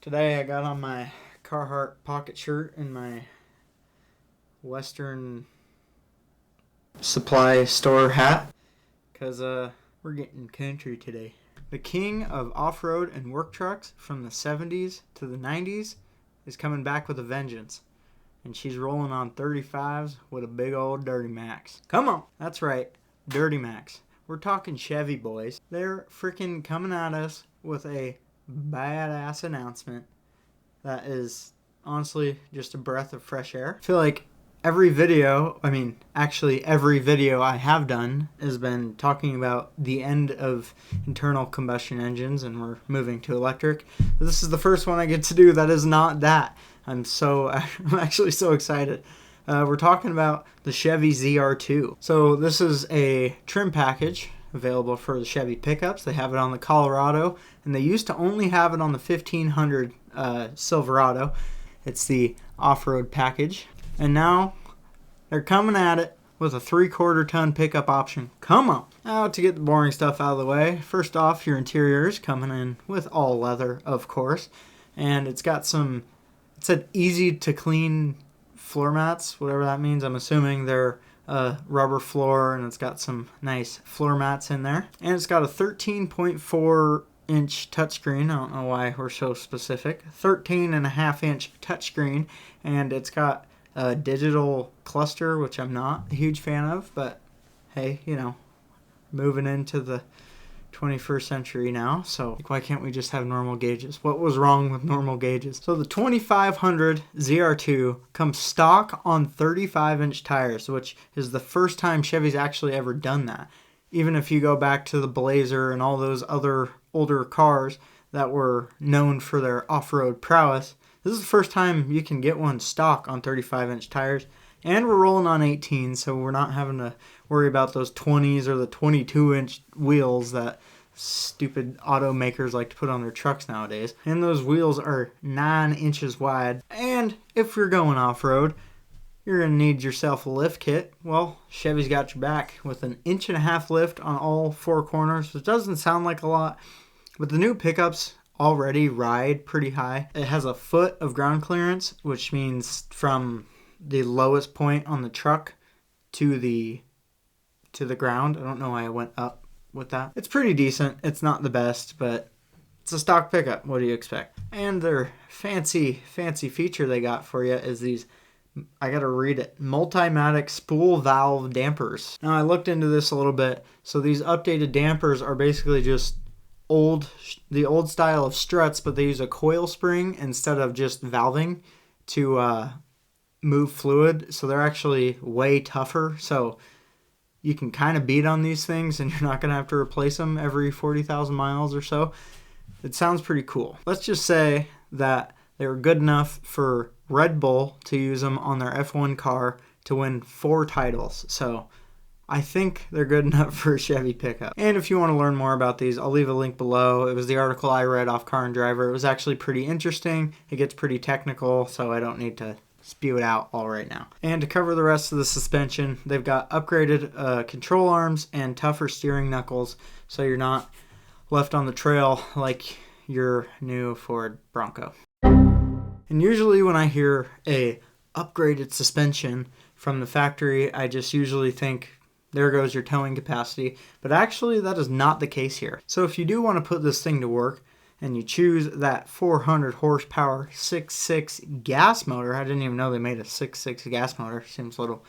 Today I got on my Carhartt pocket shirt and my Western supply store hat because we're getting country today. The king of off-road and work trucks from the 70s to the 90s is coming back with a vengeance. And she's rolling on 35s with a big old Dirty Max. Come on! That's right, Dirty Max. We're talking Chevy, boys. They're freaking coming at us with a badass announcement that is honestly just a breath of fresh air. I feel like every video I have done has been talking about the end of internal combustion engines and we're moving to electric. This is the first one I get to do that is not that. I'm actually so excited. We're talking about the Chevy ZR2. So this is a trim package available for the Chevy pickups. They have it on the Colorado, and they used to only have it on the 1500 Silverado. It's the off-road package. And now they're coming at it with a 3/4 ton pickup option. Come on! Now to get the boring stuff out of the way, first off, your interior is coming in with all leather, of course. And it's got it said easy to clean floor mats, whatever that means. I'm assuming they're rubber floor, and it's got some nice floor mats in there. And it's got a 13.4-inch touchscreen. I don't know why we're so specific. 13.5-inch touchscreen, and it's got a digital cluster, which I'm not a huge fan of, but hey, moving into the 21st century now, so why can't we just have normal gauges? What was wrong with normal gauges? So the 2500 ZR2 comes stock on 35-inch tires, which is the first time Chevy's actually ever done that. Even if you go back to the Blazer and all those other older cars that were known for their off-road prowess, this is the first time you can get one stock on 35-inch tires. And we're rolling on 18, so we're not having to worry about those 20s or the 22-inch wheels that stupid automakers like to put on their trucks nowadays. And those wheels are 9 inches wide. And if you're going off-road, you're going to need yourself a lift kit. Well, Chevy's got your back with an 1.5-inch lift on all 4 corners, which doesn't sound like a lot, but the new pickups already ride pretty high. It has a foot of ground clearance, which means from the lowest point on the truck to the ground. I don't know why I went up with that. It's pretty decent. It's not the best, but it's a stock pickup. What do you expect? And their fancy feature they got for you is these, I gotta read it, Multimatic spool valve dampers. Now I looked into this a little bit. So these updated dampers are basically just the old style of struts, but they use a coil spring instead of just valving to move fluid, so they're actually way tougher. So you can kind of beat on these things and you're not going to have to replace them every 40,000 miles or so. It sounds pretty cool. Let's just say that they were good enough for Red Bull to use them on their F1 car to win 4 titles. So I think they're good enough for a Chevy pickup. And if you want to learn more about these, I'll leave a link below. It was the article I read off Car and Driver. It was actually pretty interesting. It gets pretty technical, so I don't need to spew it out all right now. And to cover the rest of the suspension, they've got upgraded control arms and tougher steering knuckles, so you're not left on the trail like your new Ford Bronco. And usually when I hear a upgraded suspension from the factory, I just usually think, there goes your towing capacity. But actually, that is not the case here. So if you do want to put this thing to work, and you choose that 400 horsepower 6.6 gas motor. I didn't even know they made a 6.6 gas motor. Seems a little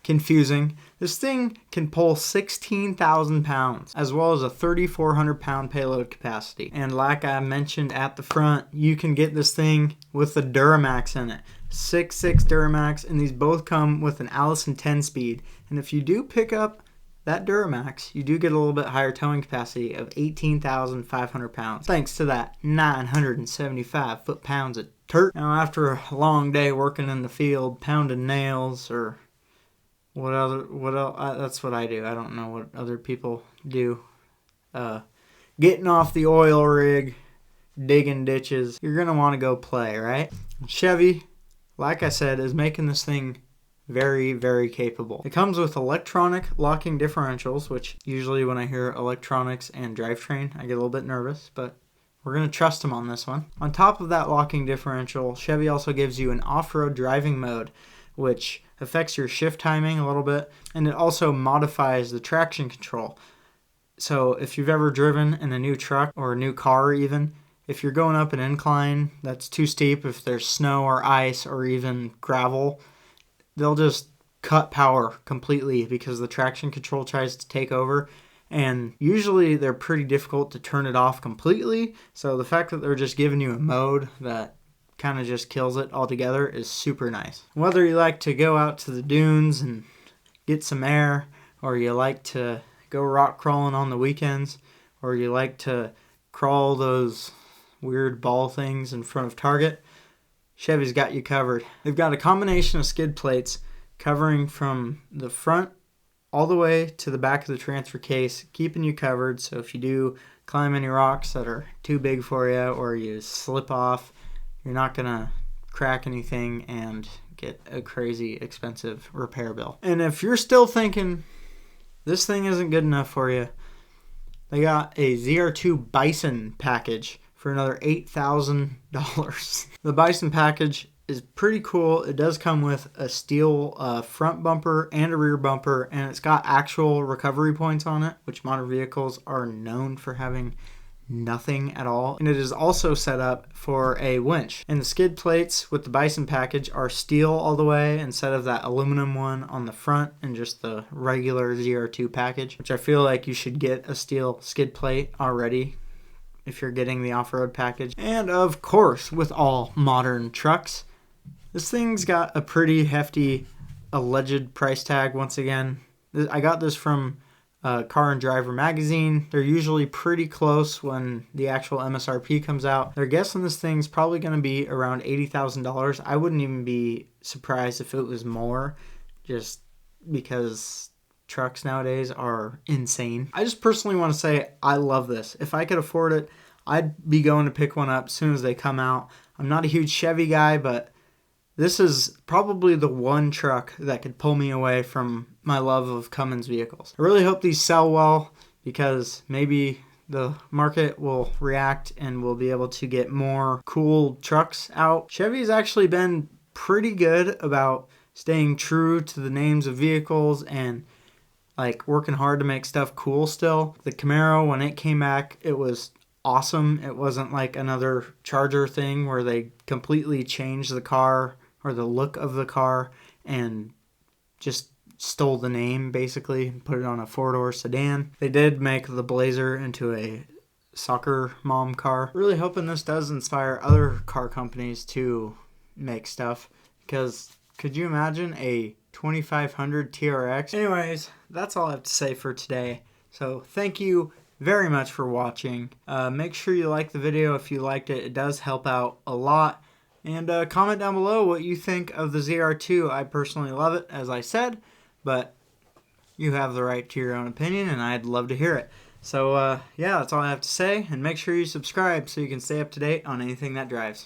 confusing. This thing can pull 16,000 pounds, as well as a 3,400 pound payload capacity. And like I mentioned at the front, you can get this thing with the Duramax in it. 6.6 Duramax, and these both come with an Allison 10 speed. And if you do pick up that Duramax, you do get a little bit higher towing capacity of 18,500 pounds, thanks to that 975 foot-pounds of dirt. Now, after a long day working in the field, pounding nails, or what else? That's what I do. I don't know what other people do. Getting off the oil rig, digging ditches. You're going to want to go play, right? Chevy, like I said, is making this thing very, very capable. It comes with electronic locking differentials, which usually when I hear electronics and drivetrain, I get a little bit nervous, but we're going to trust them on this one. On top of that locking differential, Chevy also gives you an off-road driving mode, which affects your shift timing a little bit, and it also modifies the traction control. So if you've ever driven in a new truck or a new car even, if you're going up an incline that's too steep, if there's snow or ice or even gravel, they'll just cut power completely because the traction control tries to take over. And usually they're pretty difficult to turn it off completely. So the fact that they're just giving you a mode that kind of just kills it altogether is super nice. Whether you like to go out to the dunes and get some air, or you like to go rock crawling on the weekends, or you like to crawl those weird ball things in front of Target, Chevy's got you covered. They've got a combination of skid plates covering from the front all the way to the back of the transfer case, keeping you covered. So if you do climb any rocks that are too big for you, or you slip off, you're not going to crack anything and get a crazy expensive repair bill. And if you're still thinking this thing isn't good enough for you, they got a ZR2 Bison package for another $8,000. The Bison package is pretty cool. It does come with a steel front bumper and a rear bumper, and it's got actual recovery points on it, which modern vehicles are known for having nothing at all. And it is also set up for a winch. And the skid plates with the Bison package are steel all the way instead of that aluminum one on the front and just the regular ZR2 package, which I feel like you should get a steel skid plate already if you're getting the off-road package. And of course, with all modern trucks, this thing's got a pretty hefty alleged price tag once again. I got this from Car and Driver magazine. They're usually pretty close when the actual MSRP comes out. They're guessing this thing's probably going to be around $80,000. I wouldn't even be surprised if it was more, just because trucks nowadays are insane. I just personally want to say I love this. If I could afford it, I'd be going to pick one up as soon as they come out. I'm not a huge Chevy guy, but this is probably the one truck that could pull me away from my love of Cummins vehicles. I really hope these sell well, because maybe the market will react and we'll be able to get more cool trucks out. Chevy's actually been pretty good about staying true to the names of vehicles and like working hard to make stuff cool still. The Camaro, when it came back, it was awesome. It wasn't like another Charger thing where they completely changed the car or the look of the car and just stole the name basically and put it on a four-door sedan. They did make the Blazer into a soccer mom car. Really hoping this does inspire other car companies to make stuff, because could you imagine a 2500 TRX? Anyways, that's all I have to say for today. So thank you very much for watching. Make sure you like the video if you liked it. It does help out a lot. And comment down below what you think of the ZR2. I personally love it, as I said, but you have the right to your own opinion, and I'd love to hear it. So yeah, that's all I have to say. And make sure you subscribe so you can stay up to date on anything that drives.